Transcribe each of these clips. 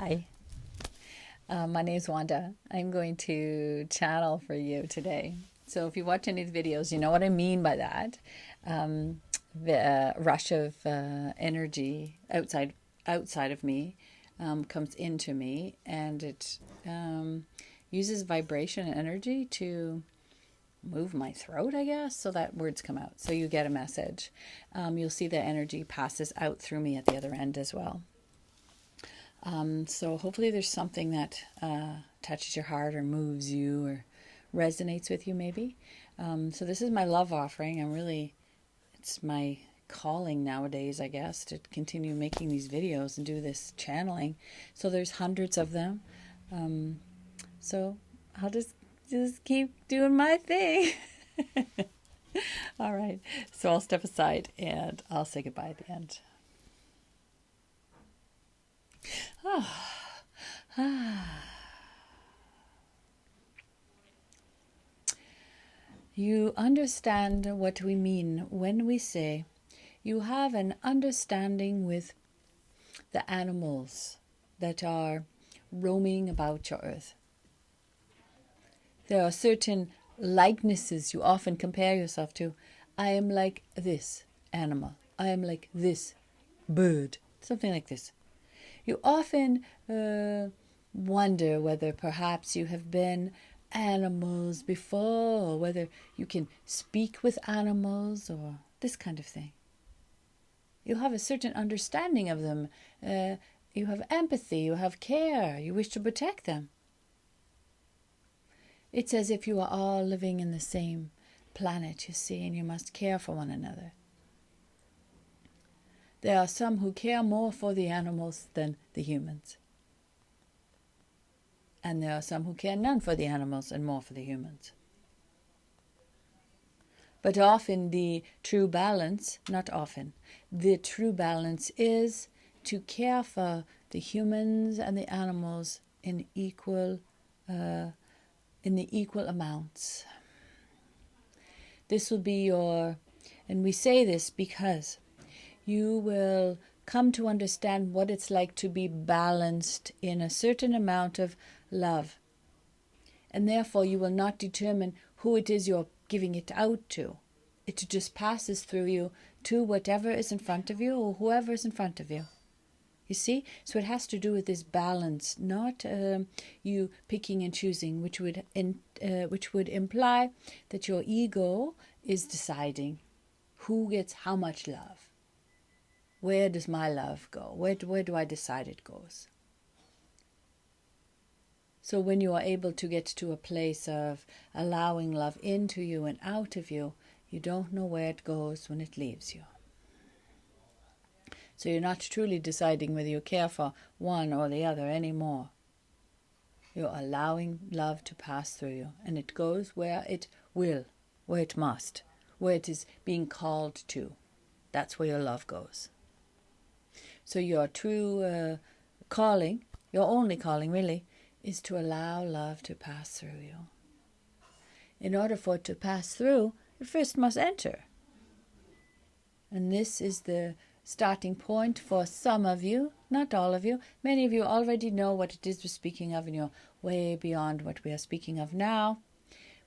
Hi, my name is Wanda. I'm going to channel for you today. So if you watch any of the videos, you know what I mean by that. The rush of energy outside of me comes into me, and it uses vibration and energy to move my throat, I guess, so that words come out. So you get a message. You'll see the energy passes out through me at the other end as well. So hopefully there's something that touches your heart or moves you or resonates with you maybe. So this is my love offering. It's my calling nowadays, I guess, to continue making these videos and do this channeling. So there's hundreds of them. So I'll just keep doing my thing. All right. So I'll step aside and I'll say goodbye at the end. You understand what we mean when we say you have an understanding with the animals that are roaming about your earth. There are certain likenesses you often compare yourself to. I am like this animal. I am like this bird. Something like this. You often wonder whether perhaps you have been animals before, or whether you can speak with animals, or this kind of thing. You have a certain understanding of them. You have empathy, you have care, you wish to protect them. It's as if you are all living in the same planet, you see, and you must care for one another. There are some who care more for the animals than the humans. And there are some who care none for the animals and more for the humans. But often the true balance, not often, the true balance is to care for the humans and the animals in the equal amounts. This will be and we say this because you will come to understand what it's like to be balanced in a certain amount of love. And therefore you will not determine who it is you're giving it out to. It just passes through you to whatever is in front of you or whoever is in front of you. You see? So it has to do with this balance, not you picking and choosing, which would imply that your ego is deciding who gets how much love. Where does my love go? Where do I decide it goes? So when you are able to get to a place of allowing love into you and out of you, you don't know where it goes when it leaves you. So you're not truly deciding whether you care for one or the other anymore. You're allowing love to pass through you, and it goes where it will, where it must, where it is being called to. That's where your love goes. So your true calling, your only calling really, is to allow love to pass through you. In order for it to pass through, it first must enter. And this is the starting point for some of you, not all of you. Many of you already know what it is we're speaking of, and you're way beyond what we are speaking of now.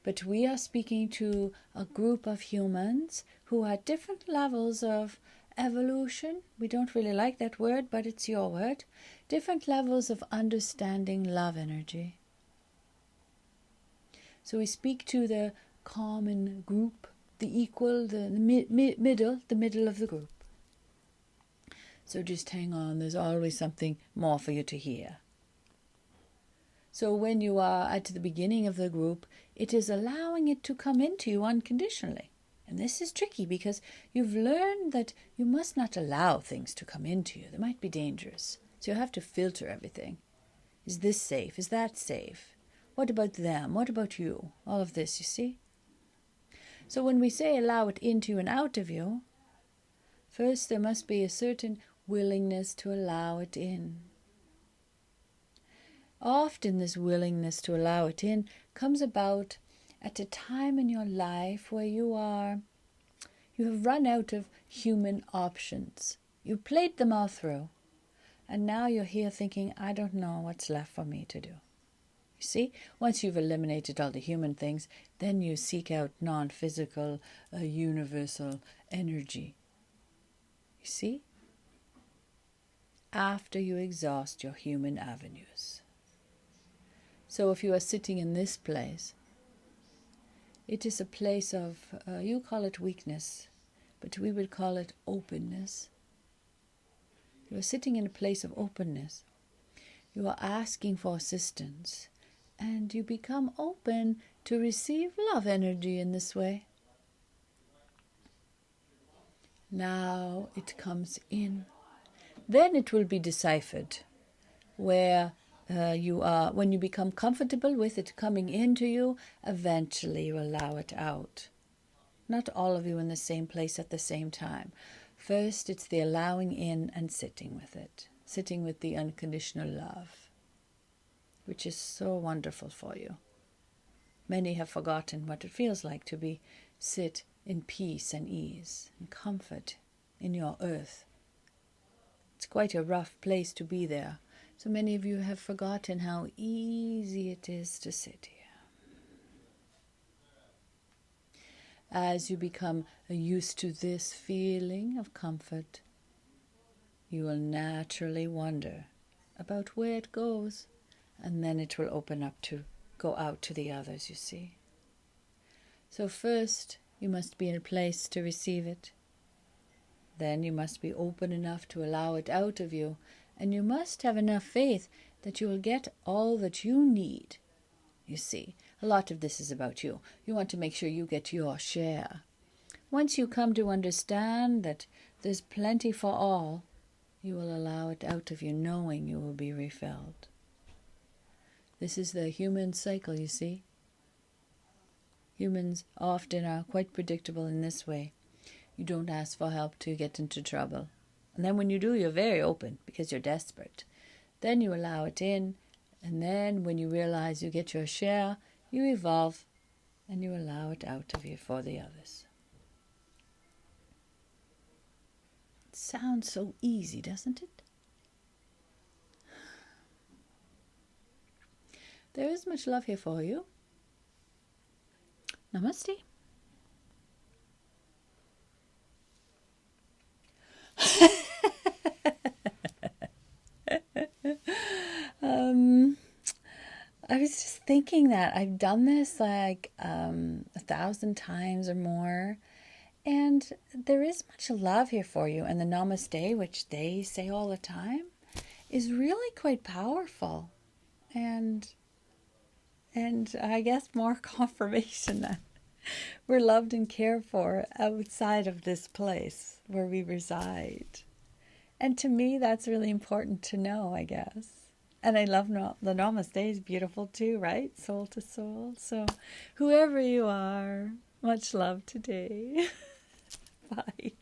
But we are speaking to a group of humans who are at different levels of evolution. We don't really like that word, but it's your word. Different levels of understanding love energy. So we speak to the common group, the equal, the middle of the group. So just hang on, there's always something more for you to hear. So when you are at the beginning of the group, it is allowing it to come into you unconditionally. And this is tricky because you've learned that you must not allow things to come into you. They might be dangerous. So you have to filter everything. Is this safe? Is that safe? What about them? What about you? All of this, you see? So when we say allow it into and out of you, first there must be a certain willingness to allow it in. Often this willingness to allow it in comes about at a time in your life where you have run out of human options. You played them all through. And now you're here thinking, I don't know what's left for me to do. You see, once you've eliminated all the human things, then you seek out non-physical, universal energy. You see? After you exhaust your human avenues. So if you are sitting in this place, it is a place of, you call it weakness, but we would call it openness. You are sitting in a place of openness. You are asking for assistance, and you become open to receive love energy in this way. Now it comes in. Then it will be deciphered where you are. When you become comfortable with it coming into you, eventually you allow it out. Not all of you in the same place at the same time. First, it's the allowing in and sitting with it. Sitting with the unconditional love, which is so wonderful for you. Many have forgotten what it feels like to sit in peace and ease and comfort in your earth. It's quite a rough place to be there. So many of you have forgotten how easy it is to sit here. As you become used to this feeling of comfort, you will naturally wonder about where it goes, and then it will open up to go out to the others, you see. So first, you must be in a place to receive it. Then you must be open enough to allow it out of you, and you must have enough faith that you will get all that you need. You see, a lot of this is about you. You want to make sure you get your share. Once you come to understand that there's plenty for all, you will allow it out of you, knowing you will be refilled. This is the human cycle, you see. Humans often are quite predictable in this way. You don't ask for help to get into trouble. And then when you do, you're very open because you're desperate. Then you allow it in, and then when you realize you get your share, you evolve and you allow it out of you for the others. It sounds so easy, doesn't it? There is much love here for you. Namaste. I was just thinking that I've done this like 1,000 times or more, and there is much love here for you. And the namaste, which they say all the time, is really quite powerful, and I guess more confirmation that we're loved and cared for outside of this place where we reside. And to me, that's really important to know, I guess. And I love the namaste is beautiful too, right? Soul to soul. So whoever you are, much love today. Bye.